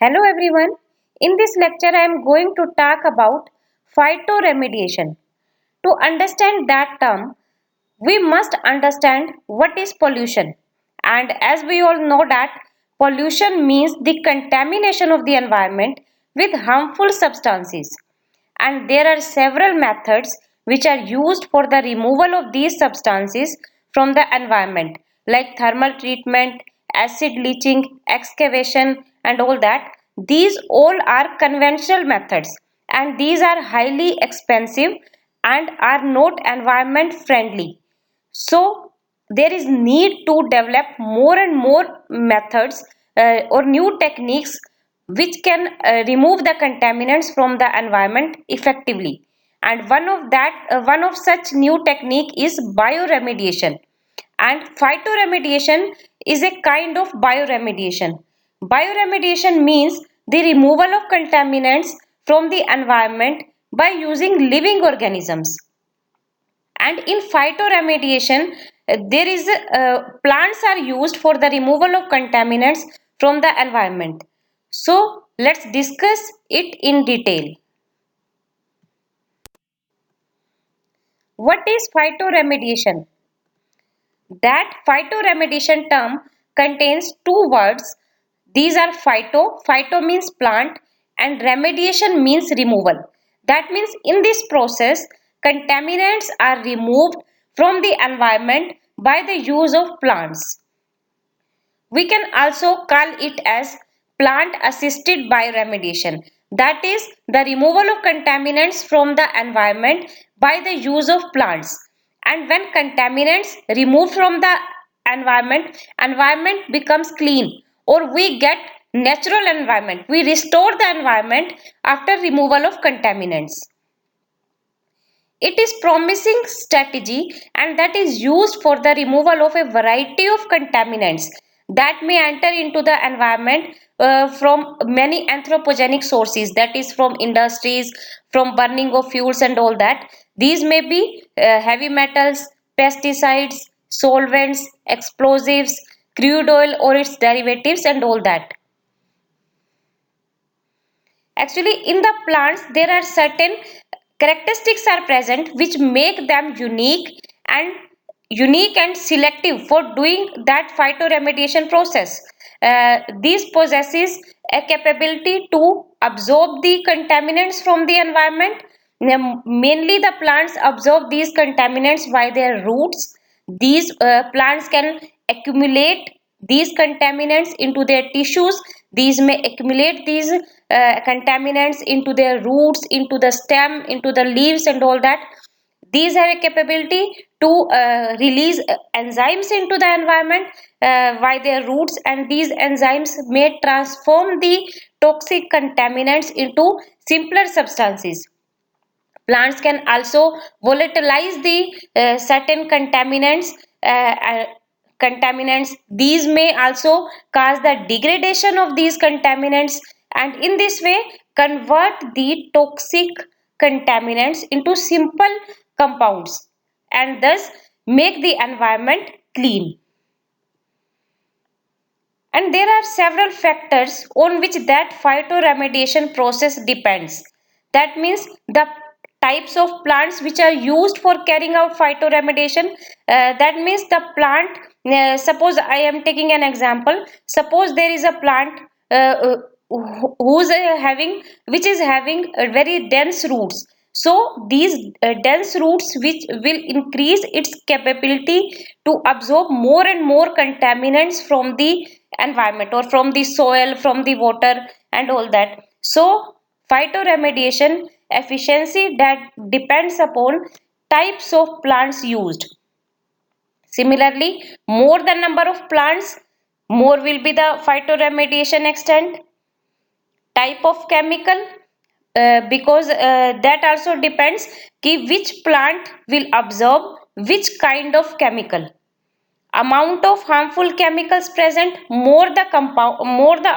Hello everyone. In this lecture I am going to talk about phytoremediation. To understand that term, we must understand what is pollution. And as we all know that pollution means the contamination of the environment with harmful substances. And there are several methods which are used for the removal of these substances from the environment, like thermal treatment, acid leaching, excavation, and all that. These all are conventional methods, and these are highly expensive and are not environment friendly. So there is need to develop more and more methods or new techniques which can remove the contaminants from the environment effectively. And one of such new technique is bioremediation. And phytoremediation is a kind of bioremediation. Bioremediation means the removal of contaminants from the environment by using living organisms. And in phytoremediation, there is plants are used for the removal of contaminants from the environment. So let's discuss it in detail. What is phytoremediation? That phytoremediation term contains two words. These are phyto means plant, and remediation means removal. That means in this process, contaminants are removed from the environment by the use of plants. We can also call it as plant assisted bioremediation. That is the removal of contaminants from the environment by the use of plants. And when contaminants removed from the environment becomes clean, or we get natural environment. We restore the environment after removal of contaminants. It is promising strategy and that is used for the removal of a variety of contaminants that may enter into the environment from many anthropogenic sources, that is from industries, from burning of fuels and all that. These may be heavy metals, pesticides, solvents, explosives, crude oil or its derivatives and all that. Actually, in the plants, there are certain characteristics are present which make them unique and selective for doing that phytoremediation process. These possesses a capability to absorb the contaminants from the environment. Mainly, the plants absorb these contaminants by their roots. These plants can accumulate these contaminants into their tissues. These may accumulate these contaminants into their roots, into the stem, into the leaves and all that. These have a capability to release enzymes into the environment by their roots, and these enzymes may transform the toxic contaminants into simpler substances. Plants can also volatilize the certain contaminants. These may also cause the degradation of these contaminants, and in this way convert the toxic contaminants into simple compounds and thus make the environment clean. And there are several factors on which that phytoremediation process depends. That means the types of plants which are used for carrying out phytoremediation. That means the plant, suppose I am taking an example. Suppose there is a plant who's having which is having very dense roots. So these dense roots which will increase its capability to absorb more and more contaminants from the environment or from the soil, from the water and all that. So phytoremediation efficiency that depends upon types of plants used. Similarly, more the number of plants, more will be the phytoremediation extent. Type of chemical, because that also depends ki which plant will absorb which kind of chemical. Amount of harmful chemicals present, more the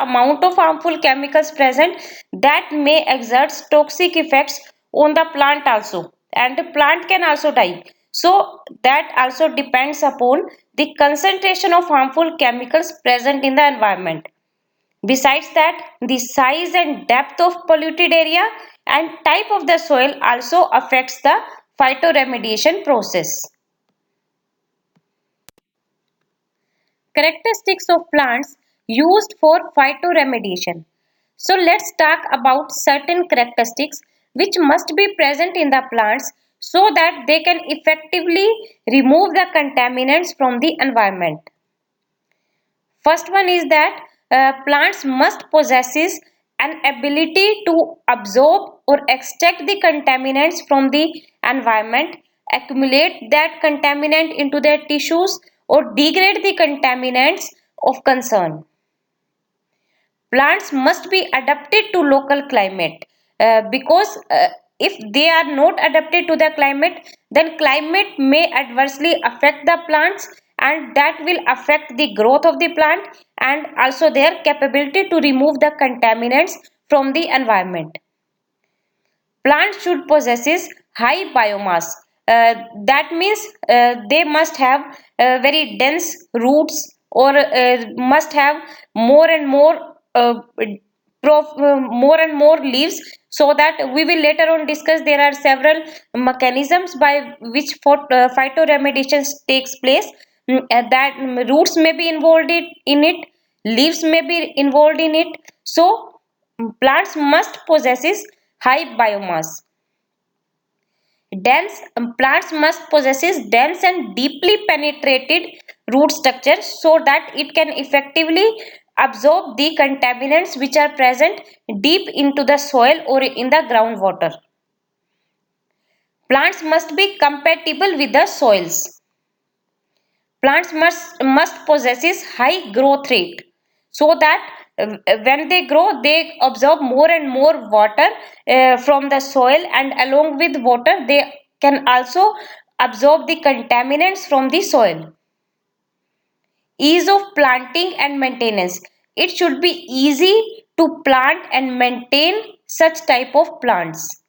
amount of harmful chemicals present, that may exert toxic effects on the plant also, and the plant can also die. So that also depends upon the concentration of harmful chemicals present in the environment. Besides that, the size and depth of polluted area and type of the soil also affects the phytoremediation process. Characteristics of plants used for phytoremediation. So let's talk about certain characteristics which must be present in the plants so that they can effectively remove the contaminants from the environment. First one is that plants must possesses an ability to absorb or extract the contaminants from the environment, accumulate that contaminant into their tissues or degrade the contaminants of concern. Plants must be adapted to local climate because if they are not adapted to the climate, then climate may adversely affect the plants, and that will affect the growth of the plant and also their capability to remove the contaminants from the environment. Plants should possesses high biomass. That means they must have very dense roots or must have more and more more and more leaves, so that we will later on discuss there are several mechanisms by which phytoremediation takes place. That roots may be involved in it, leaves may be involved in it. So plants must possesses high biomass. Dense plants must possesses dense and deeply penetrated root structure so that it can effectively absorb the contaminants which are present deep into the soil or in the groundwater. Plants must be compatible with the soils. Plants must possesses high growth rate so that when they grow they absorb more and more water from the soil, and along with water they can also absorb the contaminants from the soil. Ease of planting and maintenance. It should be easy to plant and maintain such type of plants.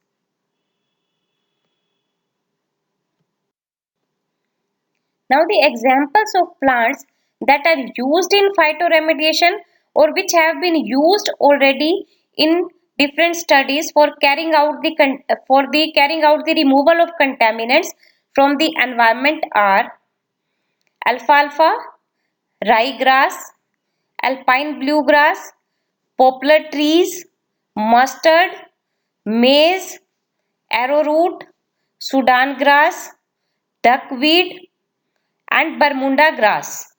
Now the examples of plants that are used in phytoremediation or which have been used already in different studies for carrying out the removal of contaminants from the environment are alfalfa, ryegrass, alpine bluegrass, poplar trees, mustard, maize, arrowroot, Sudan grass, duckweed, and Bermuda grass,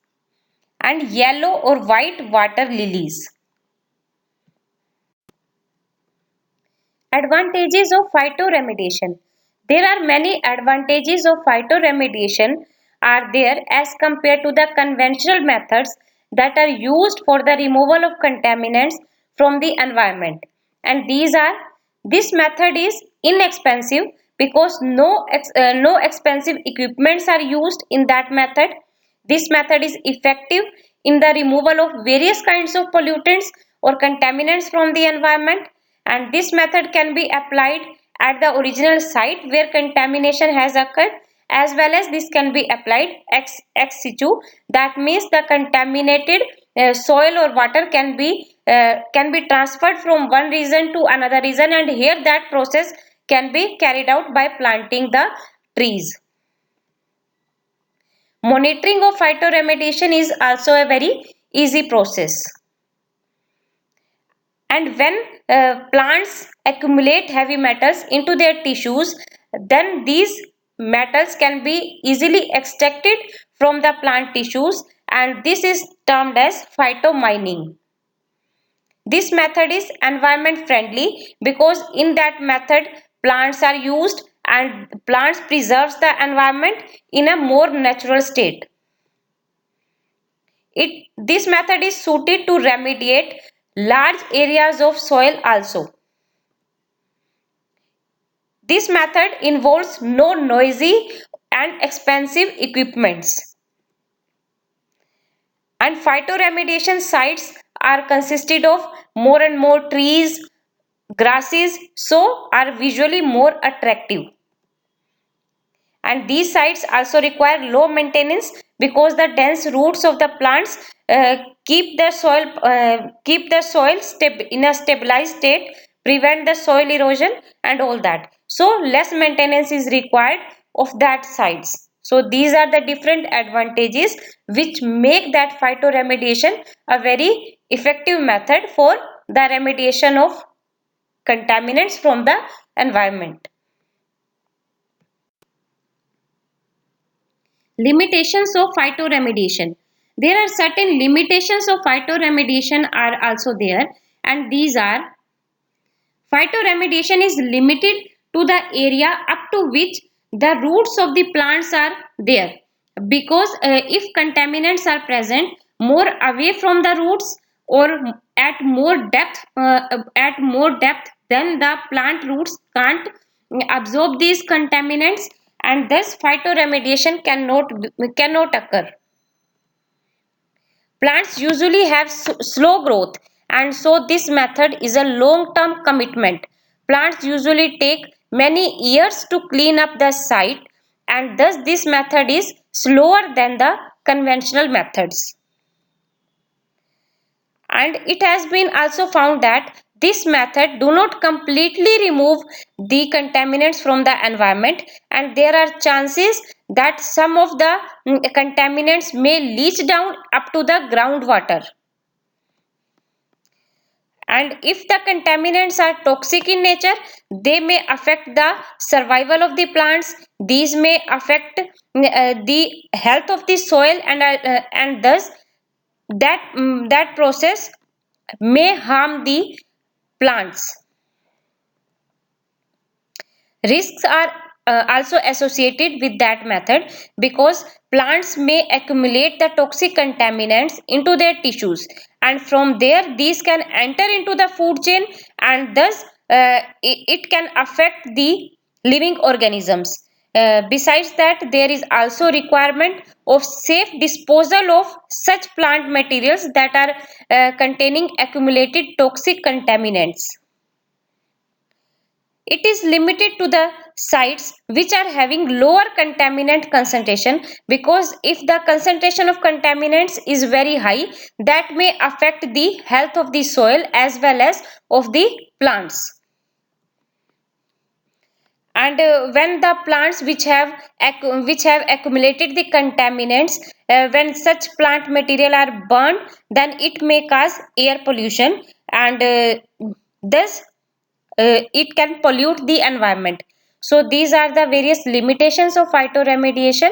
and yellow or white water lilies. Advantages of phytoremediation. There are many advantages of phytoremediation are there as compared to the conventional methods that are used for the removal of contaminants from the environment. And these are: this method is inexpensive because no expensive equipments are used in that method. This method is effective in the removal of various kinds of pollutants or contaminants from the environment, and this method can be applied at the original site where contamination has occurred, as well as this can be applied ex situ. That means the contaminated soil or water can be transferred from one region to another region, and here that process can be carried out by planting the trees. Monitoring of phytoremediation is also a very easy process. And when plants accumulate heavy metals into their tissues, then these metals can be easily extracted from the plant tissues, and this is termed as phytomining. This method is environment friendly because in that method plants are used and plants preserves the environment in a more natural state. This method is suited to remediate large areas of soil also. This method involves no noisy and expensive equipments. And phytoremediation sites are consisted of more and more trees, grasses, so are visually more attractive. And these sites also require low maintenance because the dense roots of the plants keep the soil in a stabilized state, prevent the soil erosion and all that. So less maintenance is required of that sites. So these are the different advantages which make that phytoremediation a very effective method for the remediation of contaminants from the environment. Limitations of phytoremediation. There are certain limitations of phytoremediation are also there, and these are: phytoremediation is limited to the area up to which the roots of the plants are there, because if contaminants are present more away from the roots or at more depth, then the plant roots can't absorb these contaminants, and thus phytoremediation cannot occur. Plants usually have slow growth, and so this method is a long-term commitment. Plants usually take many years to clean up the site, and thus this method is slower than the conventional methods. And it has been also found that this method do not completely remove the contaminants from the environment, and there are chances that some of the contaminants may leach down up to the groundwater. And if the contaminants are toxic in nature, they may affect the survival of the plants. These may affect the health of the soil, and thus that process may harm the plants. Risks are also associated with that method, because plants may accumulate the toxic contaminants into their tissues, and from there these can enter into the food chain, and thus it can affect the living organisms. Besides that, there is also requirement of safe disposal of such plant materials that are containing accumulated toxic contaminants. It is limited to the sites which are having lower contaminant concentration, because if the concentration of contaminants is very high, that may affect the health of the soil as well as of the plants. And when the plants which have accumulated the contaminants, when such plant material are burned, then it may cause air pollution, and thus it can pollute the environment. So these are the various limitations of phytoremediation.